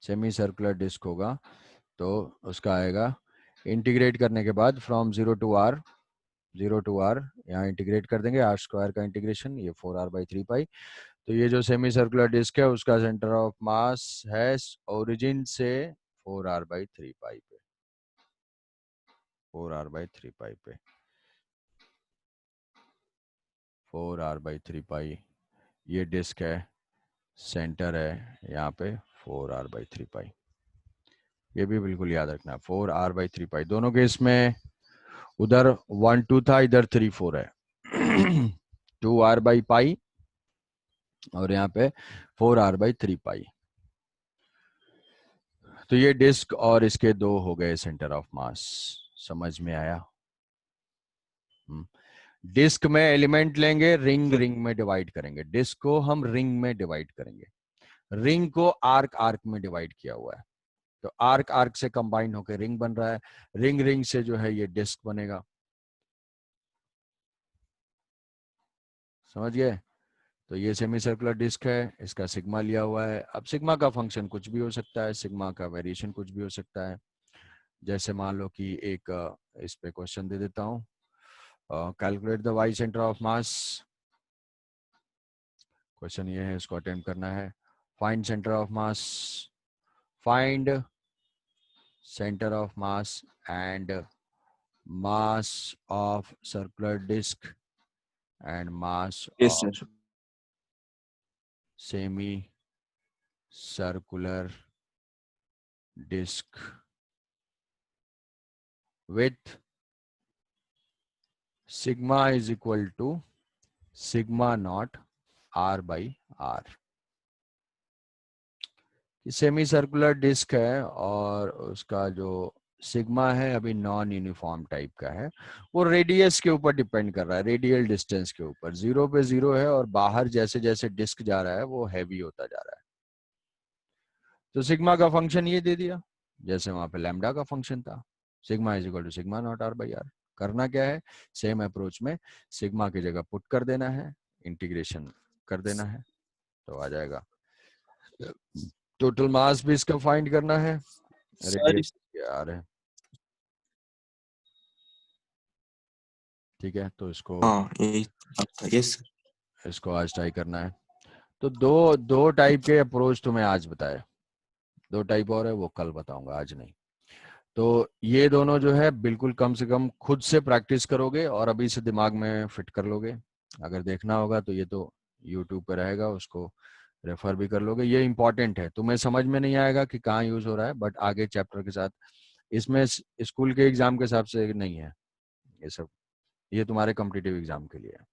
Semi circular disc होगा तो उसका आएगा इंटीग्रेट करने के बाद फ्रॉम 0 टू आर यहाँ इंटीग्रेट कर देंगे, आर स्क्वायर का इंटीग्रेशन, ये 4r/3 पाई। तो ये जो सेमी सर्कुलर डिस्क है उसका सेंटर ऑफ मास है ओरिजिन से 4r/3 पाई पे, 4r/3 पाई पे, 4r/3 पाई ये डिस्क है, सेंटर है यहाँ पे 4r/3 पाई। ये भी बिल्कुल याद रखना, 4r/3 पाई। दोनों केस में उधर 1 2 था, इधर 3 4 है। 2r/पाई और यहाँ पे 4r/3 पाई। तो ये डिस्क और इसके दो हो गए सेंटर ऑफ मास। समझ में आया? डिस्क में एलिमेंट लेंगे, रिंग रिंग में डिवाइड करेंगे। डिस्क को हम रिंग में डिवाइड करेंगे, रिंग को आर्क आर्क में डिवाइड किया हुआ है, तो आर्क आर्क से कंबाइन होकर रिंग बन रहा है, रिंग रिंग से जो है ये डिस्क बनेगा। समझ गए? तो ये सेमी सर्कुलर डिस्क है, इसका सिग्मा लिया हुआ है। अब सिग्मा का फंक्शन कुछ भी हो सकता है, सिग्मा का वेरिएशन कुछ भी हो सकता है। जैसे मान लो कि एक इस पे क्वेश्चन दे देता हूँ, calculate the y centre of mass. Question ये है, इसको अटेम्प्ट करना है। Find centre of mass, find centre of mass and mass of circular disk and mass Yes, of sir. semi circular disk with sigma is equal to sigma naught r/r। Semicircular disc है और उसका जो sigma है अभी non uniform type का है, वो radius के ऊपर डिपेंड कर रहा है, रेडियल डिस्टेंस के ऊपर। 0 पे 0 है और बाहर जैसे जैसे डिस्क जा रहा है वो हैवी होता जा रहा है। तो सिग्मा का फंक्शन ये दे दिया, जैसे वहां पे लैम्डा का फंक्शन था, sigma is equal to sigma naught r/r। करना क्या है, सेम अप्रोच में सिग्मा की जगह पुट कर देना है, इंटीग्रेशन कर देना है, तो आ जाएगा। टोटल मास भी इसका फाइंड करना है, Sir, रेडियस r है, ठीक है। तो इसको हाँ यही आपका। Yes sir. इसको आज ट्राई करना है। तो दो दो टाइप के अप्रोच तुम्हें आज बताए, दो टाइप और है, वो कल बताऊंगा, आज नहीं। तो ये दोनों जो है बिल्कुल कम से कम खुद से प्रैक्टिस करोगे और अभी से दिमाग में फिट कर लोगे। अगर देखना होगा तो ये तो यूट्यूब पे रहेगा, उसको रेफर भी कर लोगे। ये इंपॉर्टेंट है, तुम्हें समझ में नहीं आएगा कि कहाँ यूज हो रहा है, बट आगे चैप्टर के साथ, इसमें स्कूल के एग्जाम के हिसाब से नहीं है ये सब, ये तुम्हारे कॉम्पिटिटिव एग्जाम के लिए है।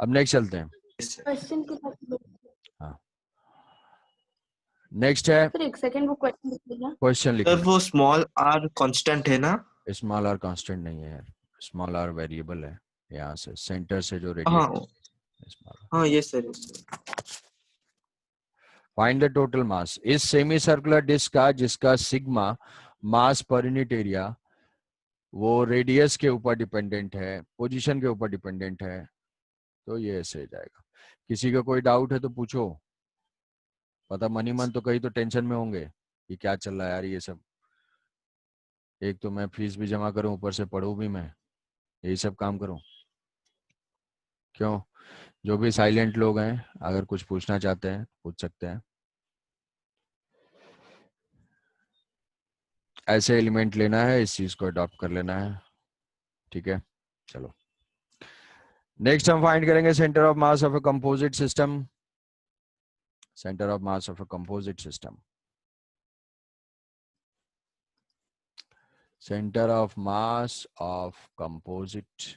अब नेक्स्ट चलते हैं। Yes, sir. क्वेश्चन के साथ हाँ, नेक्स्ट है, सर एक सेकंड वो क्वेश्चन लिखिएगा। क्वेश्चन लिख सर लो। वो स्मॉल आर कांस्टेंट है ना? स्मॉल आर कांस्टेंट नहीं है यार, स्मॉल आर वेरिएबल है, यहाँ से सेंटर से जो हाँ रेडिएट। हाँ yes sir, yes sir. Find the total mass इस सेमी सर्कुलर डिस्क का, जिसका सिग्मा मास पर यूनिट एरिया वो रेडियस के ऊपर डिपेंडेंट है, पोजीशन के ऊपर डिपेंडेंट है। तो ये ऐसे जाएगा। किसी का कोई डाउट है तो पूछो, पता मनी मन तो कहीं तो टेंशन में होंगे कि क्या चल रहा है यार ये सब। एक तो मैं फीस भी जमा करूं, ऊपर से पढ़ूं भी मैं, यही सब काम करूं। क्यों? जो भी साइलेंट लोग हैं अगर कुछ पूछना चाहते हैं पूछ सकते हैं। ऐसे एलिमेंट लेना है, इस चीज को अडॉप्ट कर लेना है, ठीक है। चलो नेक्स्ट हम फाइंड करेंगे centre of mass of a composite system. Centre of mass of a composite system, centre of mass of composite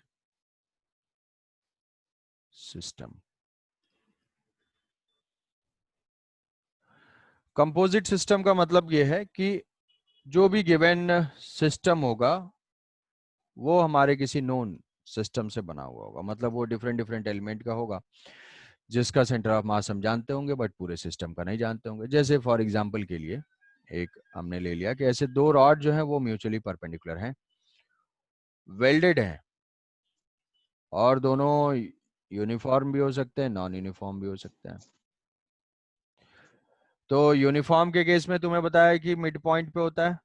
system. Composite system का मतलब यह है कि जो भी गिवन सिस्टम होगा वो हमारे किसी नोन सिस्टम से बना हुआ होगा, मतलब वो डिफरेंट डिफरेंट एलिमेंट का होगा जिसका सेंटर ऑफ मास हम जानते होंगे बट पूरे सिस्टम का नहीं जानते होंगे। जैसे फॉर एग्जांपल के लिए एक हमने ले लिया कि ऐसे दो रॉड जो है वो म्यूचुअली परपेंडिकुलर हैं, वेल्डेड हैं, और दोनों यूनिफॉर्म भी हो सकते हैं, नॉन यूनिफॉर्म भी हो सकते हैं। तो यूनिफॉर्म के केस में तुम्हें बताया कि मिड पॉइंट पे होता है।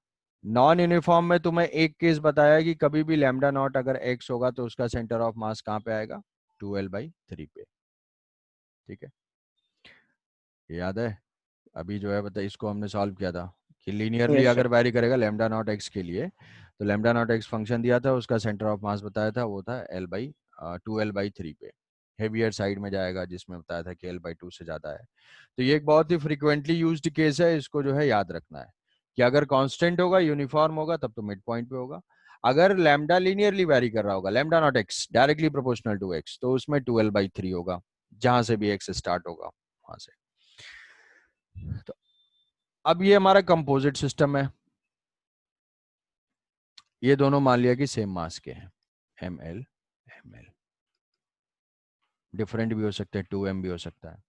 नॉन यूनिफॉर्म में तुम्हें एक केस बताया कि कभी भी लैम्डा नॉट अगर एक्स होगा तो उसका सेंटर ऑफ मास कहाँ पे आएगा, 2l/3 पे। ठीक है, याद है? अभी जो है बता, इसको हमने सॉल्व किया था कि लीनियरली Yes, अगर sir. वैरी करेगा लैम्डा नॉट एक्स के लिए, तो लैम्डा नॉट एक्स फंक्शन दिया था, उसका सेंटर ऑफ मास बताया था, वो था 2l/3 पे। हेवियर साइड में जाएगा, जिसमें बताया था कि l/2 से ज्यादा है। तो ये एक बहुत ही फ्रिक्वेंटली यूज्ड केस है, इसको जो है याद रखना है कि अगर कांस्टेंट होगा, यूनिफॉर्म होगा, तब तो मिड पॉइंट पे होगा। अगर लैम्डा लीनियरली वैरी कर रहा होगा, lambda naught x directly proportional to x, तो उसमें 2l/3 होगा, जहां से भी एक्स स्टार्ट होगा वहां से। तो अब ये हमारा कंपोजिट सिस्टम है, ये दोनों मान लिया कि सेम मास के हैं, ml ml। डिफरेंट भी हो सकते हैं, 2m भी हो सकता है।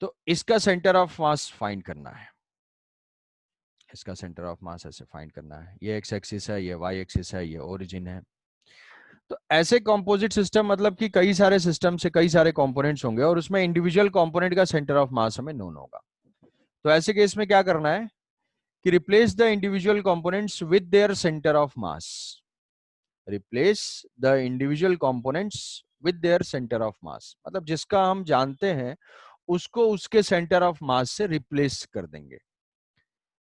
तो इसका सेंटर ऑफ मास फाइंड करना है, इसका सेंटर ऑफ मास ऐसे फाइंड करना है। ये एक्स एक्सिस है, ये वाई एक्सिस है, ये ओरिजिन है। तो ऐसे कंपोजिट सिस्टम मतलब कि कई सारे सिस्टम से कई सारे कंपोनेंट्स होंगे और उसमें इंडिविजुअल कंपोनेंट का सेंटर ऑफ मास हमें नोन होगा। तो ऐसे केस में क्या करना है कि replace the individual components with their centre of mass. Replace the individual components with their centre of मास, मतलब जिसका हम जानते हैं उसको उसके सेंटर ऑफ मास से रिप्लेस कर देंगे।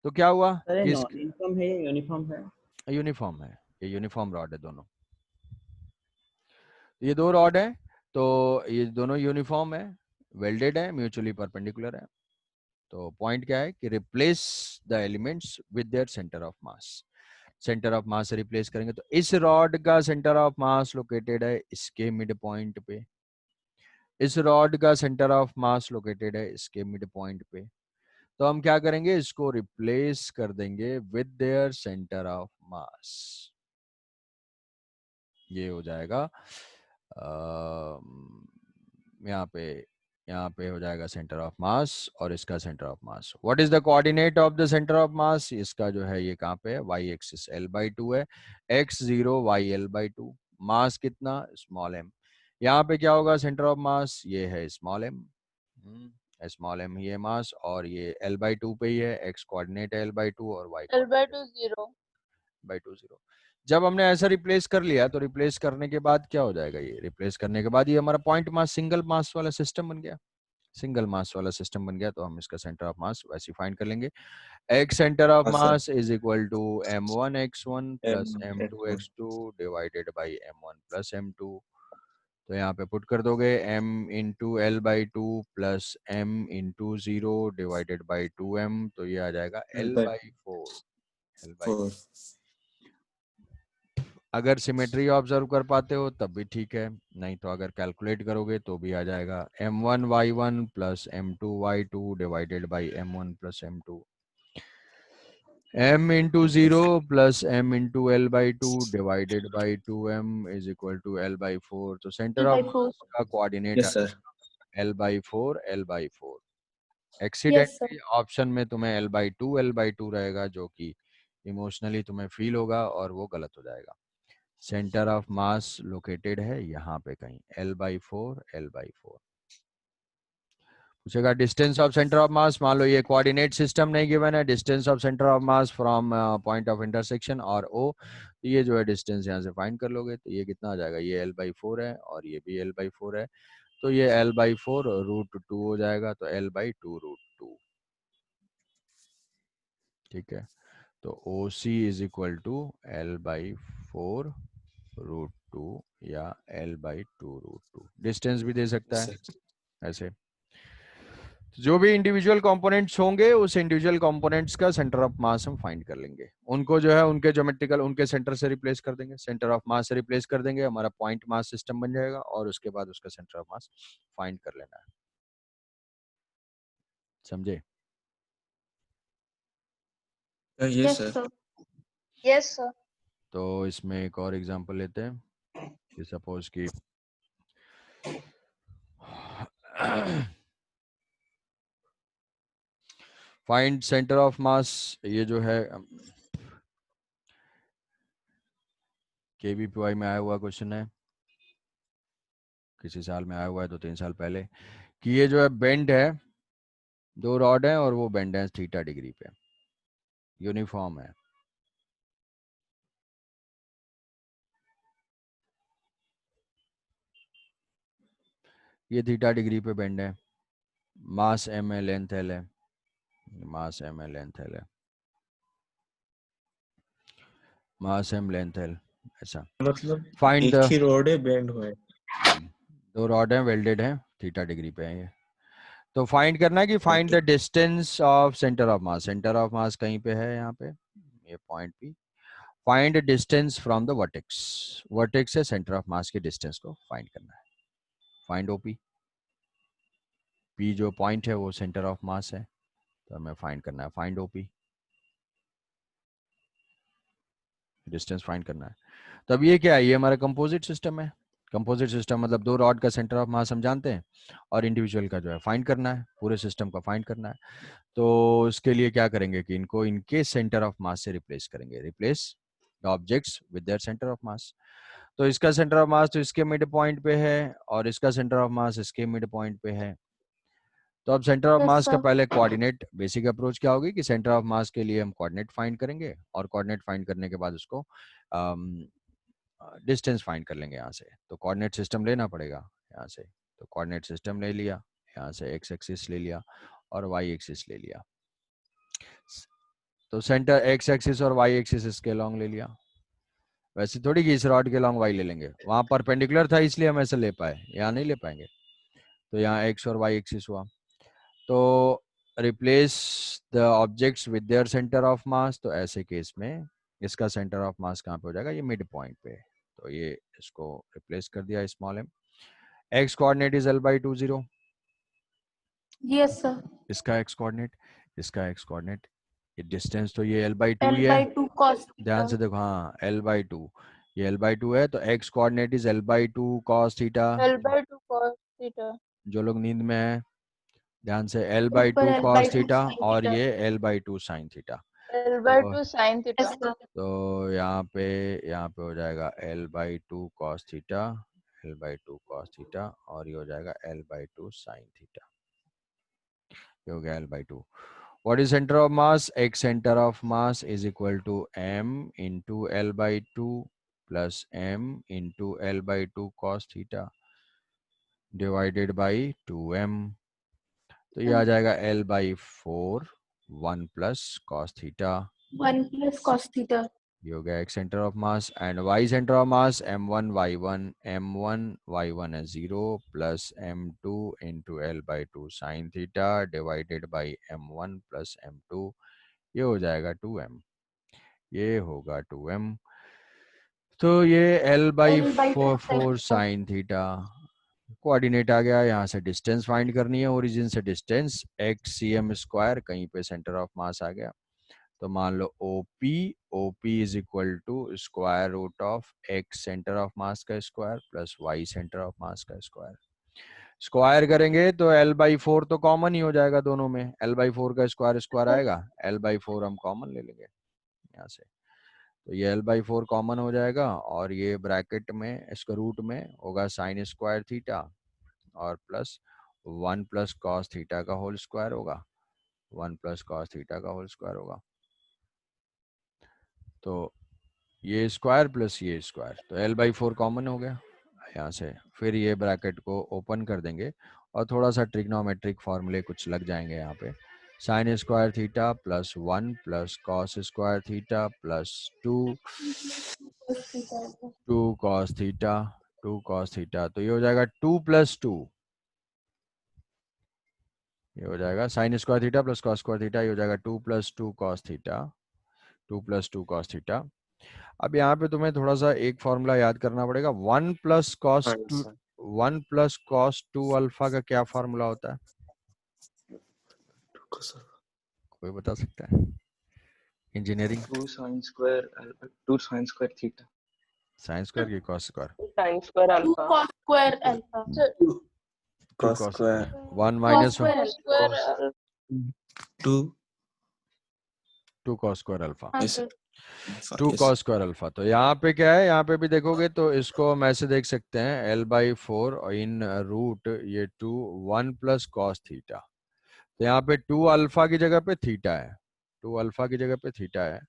तो क्या हुआ सर ये कि नॉन यूनिफॉर्म है या यूनिफॉर्म है? यूनिफॉर्म है, ये यूनिफॉर्म रॉड है दोनों, ये दो रॉड है, तो ये दोनों यूनिफॉर्म है, वेल्डेड है, म्यूचुअली परपेंडिकुलर है। तो पॉइंट क्या है कि replace the elements with their centre of mass. Centre of मास से रिप्लेस करेंगे, तो इस रॉड का सेंटर ऑफ मास लोकेटेड है इसके मिड पॉइंट पे, इस रॉड का सेंटर ऑफ मास लोकेटेड है इसके मिड पॉइंट पे। तो हम क्या करेंगे, इसको रिप्लेस कर देंगे विद देयर सेंटर ऑफ मास। ये हो जाएगा यहाँ पे, यहाँ पे हो जाएगा सेंटर ऑफ मास और इसका centre of mass. What is the coordinate of the centre of मास? इसका जो है ये कहाँ पे है, वाई एक्सिस l/2 है, x0 y l/2। मास कितना, स्मॉल m। यहाँ पे क्या होगा सेंटर ऑफ मास, ये है स्मॉल m, स्मॉल m ये मास, और ये l/2 पे ही है, x कोऑर्डिनेट है l/2 और y L/2 कोऑर्डिनेट 0. बाई 2 0। जब हमने ऐसा रिप्लेस कर लिया, तो रिप्लेस करने के बाद क्या हो जाएगा, ये रिप्लेस करने के बाद ये हमारा पॉइंट मास सिंगल मास वाला सिस्टम बन गया, सिंगल मास वाला सिस्टम बन गया। तो हम इसका सेंटर ऑफ मास वैसे फाइंड कर लेंगे, x सेंटर ऑफ हाँ सर। Mass is equal to m1x1 plus M1 m2x2 divided by m1 plus m2। तो यहाँ पे पुट कर दोगे m into l/2 plus m into 0 divided by 2m, तो ये आ जाएगा l/4। l/4 L/4 अगर सिमेट्री ऑब्जर्व कर पाते हो तब भी ठीक है, नहीं तो अगर कैलकुलेट करोगे तो भी आ जाएगा m1y1 plus m2y2 divided by m1 plus m2। m into 0 plus m into l/2 divided by 2m is equal to l/4। तो सेंटर ऑफ L/4. मास का कोऑर्डिनेट आ Yes sir. जाएगा l/4 l/4। Yes, sir. Accidentally option में तुम्हें l/2 रहेगा, जो कि emotionally तुम्हें feel होगा और वो गलत हो जाएगा। सेंटर ऑफ मास लोकेटेड है यहाँ पे कहीं, l/4 l/4। पूछेगा डिस्टेंस ऑफ सेंटर ऑफ मास, मान लो ये कोऑर्डिनेट सिस्टम नहीं गिवन है, distance of centre of mass from point of intersection और ओ, तो ये जो है डिस्टेंस यहाँ से फाइंड कर लोगे, तो ये कितना आ जाएगा, ये l/4 है और ये भी l/4 है, तो ये l/4 √2 हो जाएगा, तो l/2 √2। ठीक है, तो ओ सी इज इक्वल टू l/4 √2 या l/2 √2। डिस्टेंस भी दे सकता Yes है sir. ऐसे। जो भी इंडिविजुअल कंपोनेंट्स होंगे उस इंडिविजुअल कंपोनेंट्स का सेंटर ऑफ मास हम फाइंड कर लेंगे, उनको जो है उनके ज्योमेट्रिकल उनके सेंटर से रिप्लेस कर देंगे, सेंटर ऑफ मास से रिप्लेस कर देंगे, हमारा पॉइंट मास सिस्टम बन जाएगा और उसके बाद उसका सेंटर ऑफ मास फाइंड कर लेना है। समझे? Yes Yes, sir. sir. Yes, sir. तो इसमें एक और एग्जांपल लेते हैं कि सपोज कि फाइंड सेंटर ऑफ मास, ये जो है KVPY में आया हुआ क्वेश्चन है, किसी साल में आया हुआ है, 2-3 साल पहले, कि ये जो है बेंड है, दो रॉड हैं और वो बेंड है थीटा डिग्री पे, यूनिफॉर्म है। ये थीटा डिग्री पे बेंड है, मास m है, लेंथ l है, मास m है, लेंथ l है, मास m लेंथ l, ऐसा। मतलब फाइंड एक द, ही रोड है बेंड हुआ है। दो रॉड हैं, वेल्डेड हैं, थीटा डिग्री पे है ये। तो फाइंड करना है कि find okay the distance of centre of mass. Centre of मास कहीं पे है, यहाँ पे, ये point P. Find distance from the vertex, vertex से सेंटर ऑफ मास के डिस्टेंस को फाइंड करना है। फाइंड ओपी, पी जो पॉइंट है वो सेंटर ऑफ मास है, तो हमें फाइंड करना है फाइंड ओपी, डिस्टेंस फाइंड करना है। तब ये क्या है, ये हमारा कंपोजिट सिस्टम है। कंपोजिट सिस्टम मतलब दो रॉड का सेंटर ऑफ मास हम जानते हैं और इंडिविजुअल का जो है फाइंड करना है, पूरे सिस्टम का फाइंड करना है। तो इसके लिए क्या करेंगे कि इनको इनके सेंटर ऑफ मास से रिप्लेस करेंगे, replace the objects with their centre of मास। तो इसका सेंटर ऑफ मास तो इसके मिड पॉइंट पे है और इसका सेंटर ऑफ मास इसके मिड पॉइंट पे है। तो अब सेंटर ऑफ Yes, मास का sir. पहले कोऑर्डिनेट, बेसिक अप्रोच क्या होगी कि सेंटर ऑफ मास के लिए हम कोऑर्डिनेट फाइंड करेंगे और कोऑर्डिनेट फाइंड करने के बाद उसको डिस्टेंस फाइंड कर लेंगे यहाँ से। तो कोऑर्डिनेट सिस्टम लेना पड़ेगा यहाँ से, तो कोऑर्डिनेट सिस्टम ले लिया, यहाँ से एक्स एक्सिस ले लिया और वाई एक्सिस ले लिया। तो सेंटर एक्स एक्सिस और वाई एक्सिस इसके लॉन्ग ले लिया। वैसे थोड़ी कि इस रॉड के लॉन्ग वाई ले लेंगे, वहां परपेंडिकुलर था इसलिए हम ऐसे ले पाए, यहाँ नहीं ले पाएंगे। तो यहाँ एक्स और वाई एक्सिस हुआ। तो replace the objects with their centre of मास। तो ऐसे केस में इसका सेंटर ऑफ मास कहाँ पे हो जाएगा, ये मिड पॉइंट पे। तो ये इसको रिप्लेस कर दिया small m। X coordinate is l/2 0, Yes, sir. इसका एक्स कोऑर्डिनेट, इसका एक्स कोऑर्डिनेट, ये डिस्टेंस तो ये l/2 L ही है। by 2 cos ध्यान theta. से देखो, हाँ l/2, ये l/2 है, तो x coordinate is l/2 cos theta. L by 2 cos theta. जो लोग नींद में है ध्यान से, l/2 ऊपर L by cos 2 theta sin और theta. ये l/2 sin theta. L by तो 2 sin theta. Yes, sir. यहाँ पे हो जाएगा l/2 cos theta, l/2 cos theta और ये हो जाएगा l/2 sin थीटा। ये हो गया l/2। What is center of mass? X center of mass is equal to m into l/2 plus m into l/2 cos theta divided by 2m। तो ये आ जाएगा l/4 1 plus cos theta। 1 plus cos theta. ये हो गया x centre of mass and y centre of mass m1 y1 है 0 plus m2 into l/2 sine theta divided by m1 plus m2। ये हो जाएगा 2m, ये होगा 2m। तो ये L by 2 sin l/4 theta. Sine theta. Coordinate आ गया, यहाँ से डिस्टेंस फाइंड करनी है, ओरिजिन से डिस्टेंस x cm स्क्वायर, कहीं पे सेंटर ऑफ मास आ गया। तो मान लो OP is equal to square root of x centre of mass का square plus y centre of mass का स्क्वायर। स्क्वायर करेंगे तो l/4 तो कॉमन ही हो जाएगा दोनों में, l/4 का स्क्वायर स्क्वायर आएगा, l/4 हम कॉमन ले लेंगे यहाँ से। तो ये l/4 कॉमन हो जाएगा और ये ब्रैकेट में इसका रूट में होगा साइन स्क्वायर थीटा और प्लस 1 प्लस कॉस थीटा का होल स्क्वायर होगा, 1 प्लस कॉस थीटा का होल स्क्वायर होगा। तो ये स्क्वायर प्लस ये स्क्वायर, तो l/4 कॉमन हो गया यहाँ से। फिर ये ब्रैकेट को ओपन कर देंगे और थोड़ा सा ट्रिग्नोमेट्रिक फॉर्मूले कुछ लग जाएंगे यहाँ पे। Sine square theta plus 1 plus cos square theta plus 2 Cos theta. Cos theta, 2 cos theta. तो ये हो जाएगा 2 प्लस 2, ये हो जाएगा sine square theta plus cos square theta, ये हो जाएगा 2 plus 2 cos theta, 2 plus 2 cos theta. अब यहाँ पे तुम्हें थोड़ा सा एक फॉर्मूला याद करना पड़ेगा, 1 प्लस कॉस हाँ 2, सर 1 प्लस कॉस 2 अल्फा का क्या फॉर्मूला होता है, कोई बता सकता है? Engineering 2 sin square theta science square की cos square, sin square 2 alpha. cos square alpha. Sir, 2 cos cos square 1 cos minus square Cos alpha. square 2 2 cos square alpha, हाँ yes sir. 2 yes cos square alpha. तो यहाँ पे क्या है, यहाँ पे भी देखोगे तो इसको हम ऐसे देख सकते हैं l/4 इन रूट ये 2 1 प्लस कॉस थीटा। तो यहाँ पे 2 अल्फा की जगह पे थीटा है, 2 अल्फा की जगह पे थीटा है,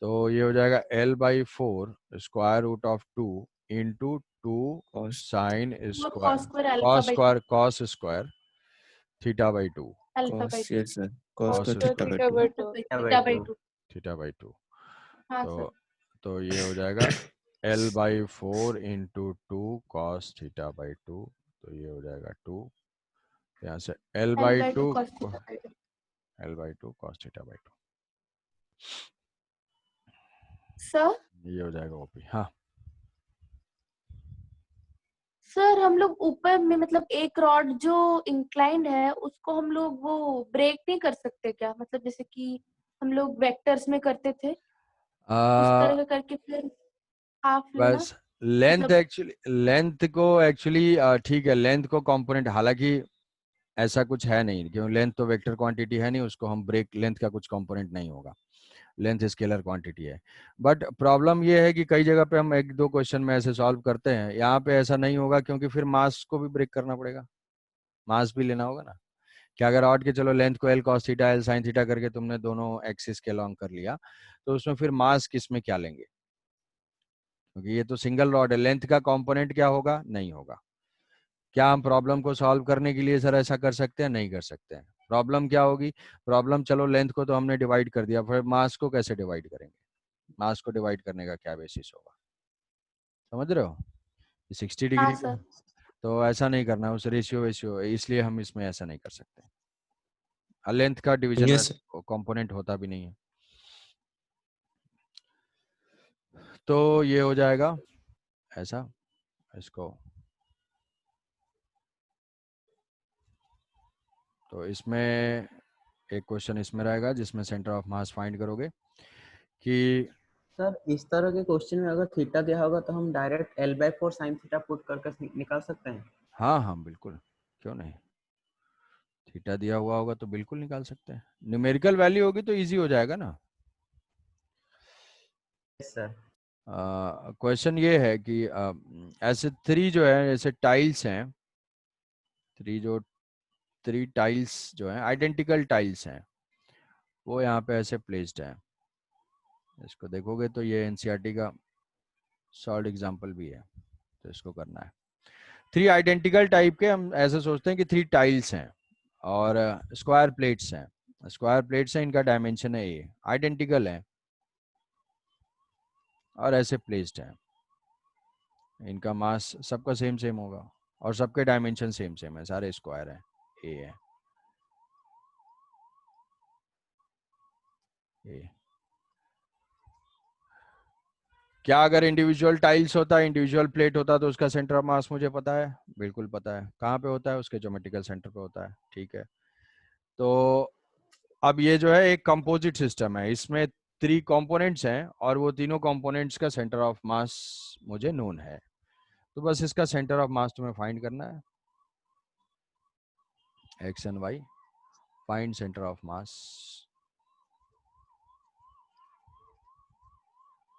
तो ये हो जाएगा L/4 square root of 2 into 2 cos sine वो square cos square alpha by 2 cos square theta alpha by cos 2 yes sir cos cos square theta by theta 2 by 2 theta by 2 थीटा/2। हाँ तो सर तो ये हो जाएगा L/4 इंटू 2 कॉस थीटा/2, तो ये हो जाएगा 2, यहाँ से L by 2 L/2 cos theta by 2 L/2 cos थीटा/2, sir ये हो जाएगा ओपी। हाँ सर हम लोग ऊपर में मतलब एक रॉड जो इंक्लाइंड है उसको हम लोग वो ब्रेक नहीं कर सकते क्या, मतलब जैसे कि हम लोग वेक्टर्स में करते थे उस तरह का करके फिर हाफ लेना, बस लेंथ मतलब एक्चुअली, लेंथ को एक्चुअली ठीक है, लेंथ को कंपोनेंट, हालांकि ऐसा कुछ है नहीं, क्योंकि लेंथ तो वेक्टर क्वांटिटी है नहीं, उसको हम ब्रेक, लेंथ का कुछ कंपोनेंट नहीं होगा, लेंथ स्केलर क्वांटिटी है। बट प्रॉब्लम ये है कि कई जगह पे हम एक दो क्वेश्चन में ऐसे सॉल्व करते हैं, यहाँ पे ऐसा नहीं होगा, क्योंकि फिर मास को भी ब्रेक करना पड़ेगा, मास भी लेना होगा ना। क्या अगर ऑड के चलो लेंथ को L cos theta L sine theta करके तुमने दोनों एक्सिस के लॉन्ग कर लिया, तो उसमें फिर मास किस में क्या लेंगे, क्योंकि ये तो सिंगल रॉड है, लेंथ का कंपोनेंट क्या होगा, नहीं होगा। क्या हम प्रॉब्लम को सॉल्व करने के लिए सर ऐसा कर सकते हैं, नहीं कर सकते हैं। प्रॉब्लम क्या होगी, प्रॉब्लम चलो लेंथ को तो हमने डिवाइड कर दिया, फिर मास को कैसे डिवाइड करेंगे, मास को डिवाइड करने का क्या बेसिस होगा, समझ रहे हो, 60 हाँ डिग्री पे, सर तो ऐसा नहीं करना है, उस रेशियो वेशियो, इसलिए हम इसमें ऐसा नहीं कर सकते। लेंथ का डिवीजन yes sir वैसे कंपोनेंट होता भी नहीं है। तो ये हो जाएगा ऐसा, इसको, तो इसमें एक क्वेश्चन इसमें रहेगा जिसमें सेंटर ऑफ मास फाइंड करोगे कि, सर इस तरह के क्वेश्चन में अगर थीटा दिया होगा तो हम direct L/4 sin theta put करके निकाल सकते हैं। हाँ हाँ बिल्कुल, क्यों नहीं, थीटा दिया हुआ होगा तो बिल्कुल निकाल सकते हैं, न्यूमेरिकल वैल्यू होगी तो इजी हो जाएगा ना। Yes sir. क्वेश्चन ये है कि ऐसे 3 जो है, ऐसे टाइल्स हैं, 3 जो 3 टाइल्स जो हैं, आइडेंटिकल टाइल्स हैं, वो यहाँ पे ऐसे प्लेस्ड हैं। इसको देखोगे तो ये एनसीईआरटी का सॉल्व एग्जांपल भी है, तो इसको करना है। 3 आइडेंटिकल टाइप के, हम ऐसे सोचते हैं कि 3 टाइल्स हैं और स्क्वायर प्लेट्स हैं, स्क्वायर प्लेट्स हैं, इनका डायमेंशन है ये, आइडेंटिकल है और ऐसे प्लेस्ड हैं, इनका मास सबका सेम सेम होगा और सबके डायमेंशन सेम सेम है, सारे स्क्वायर हैं, ए है ए। क्या अगर इंडिविजुअल टाइल्स होता, इंडिविजुअल प्लेट होता, तो उसका सेंटर ऑफ मास मुझे पता है, बिल्कुल पता है, कहाँ पे होता है, उसके ज्योमेट्रिकल सेंटर पे होता है, ठीक है। तो अब ये जो है एक कंपोजिट सिस्टम है, इसमें 3 कंपोनेंट्स हैं और वो तीनों कंपोनेंट्स का सेंटर ऑफ मास मुझे नोन है, तो बस इसका सेंटर ऑफ मास तुम्हें फाइंड करना है, x and y, find centre of mass.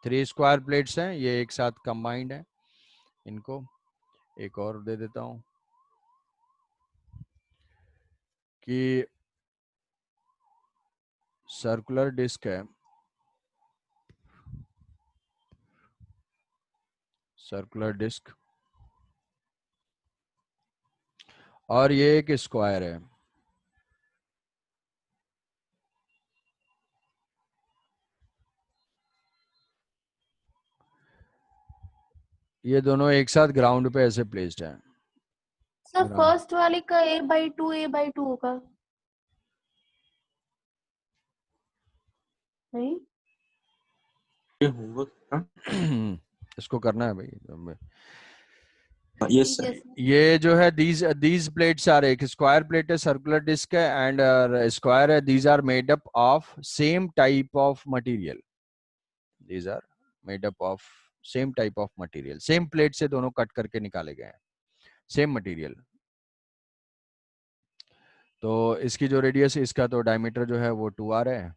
3 square plates हैं, ये एक साथ कंबाइंड है, इनको एक और दे देता हूं कि सर्कुलर डिस्क है, सर्कुलर डिस्क, और ये एक स्क्वायर है, ये दोनों एक साथ ग्राउंड पे ऐसे प्लेस्ड है। सर फर्स्ट वाले का A/2 होगा नहीं, ये होगा हाँ इसको करना है भाई, yes ठीक sir है सर ये जो है these plates are, एक स्क्वायर प्लेट है, सर्कुलर डिस्क है एंड स्क्वायर है, these are made up of same type of material, these are made up of same type of material, same plate से दोनों कट करके निकाले गए हैं, सेम मटेरियल। तो इसकी जो रेडियस है, इसका तो डायमीटर जो है वो 2r है,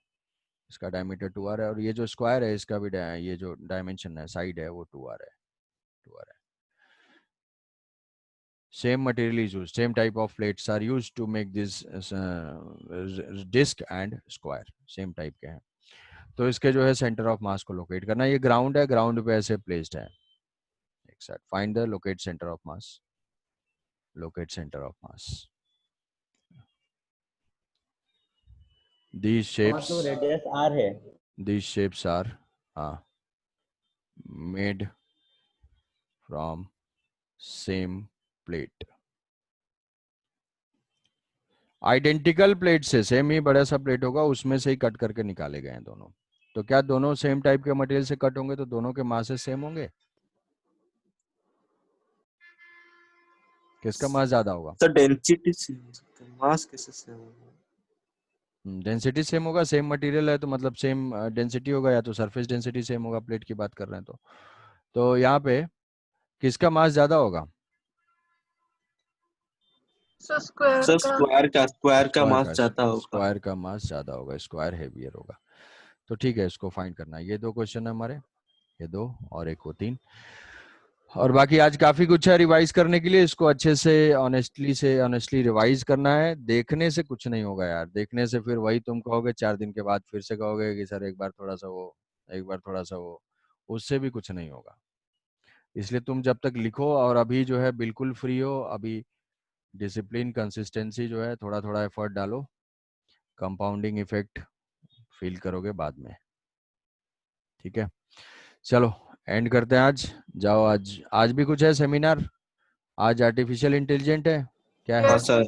इसका डायमीटर 2r है, और ये जो स्क्वायर है इसका भी ये जो डायमेंशन है, साइड है, वो 2r है, 2r है। same material is used, same type of plates are used to make this disc and square, same type के हैं। तो इसके जो है सेंटर ऑफ मास को लोकेट करना, ये ग्राउंड है, ग्राउंड पे ऐसे प्लेस्ड है एक side, find the locate centre of mass, locate centre of mass. These shapes, तो रेडियस r है, these shapes are made from same plate, identical plate से, सेम ही बड़ा सा प्लेट होगा उसमें से ही कट करके निकाले गए हैं दोनों। तो क्या दोनों सेम टाइप के मटेरियल से कट होंगे तो दोनों के मासेस सेम होंगे? किसका मास ज्यादा होगा? सर डेंसिटी सेम हो सकता है, मास कैसे सेम होगा? डेंसिटी सेम होगा, सेम मटेरियल है तो मतलब सेम डेंसिटी होगा, या तो सरफेस डेंसिटी सेम होगा, प्लेट की बात कर रहे हैं तो यहाँ पे किसका मास ज्यादा होगा? सर स्क्वायर का मास ज्यादा होगा, स्क्वायर का मास ज्यादा होगा, स्क्वायर हेवियर होगा। तो ठीक है, इसको फाइंड करना है। ये 2 क्वेश्चन है हमारे, ये 2 और एक वो 3, और बाकी आज काफी कुछ है रिवाइज करने के लिए। इसको अच्छे से ऑनेस्टली रिवाइज करना है। देखने से कुछ नहीं होगा यार, देखने से फिर वही तुम कहोगे 4 दिन के बाद फिर से कहोगे कि सर एक बार थोड़ा सा वो, उससे भी कुछ नहीं होगा। इसलिए तुम जब तक लिखो और अभी जो है बिल्कुल फ्री हो, अभी डिसिप्लिन कंसिस्टेंसी जो है, थोड़ा थोड़ा एफर्ट डालो, कंपाउंडिंग इफेक्ट फील करोगे बाद में। ठीक है, चलो एंड करते हैं आज। जाओ, आज भी कुछ है सेमिनार, आज आर्टिफिशियल इंटेलिजेंट है क्या है? हाँ सर।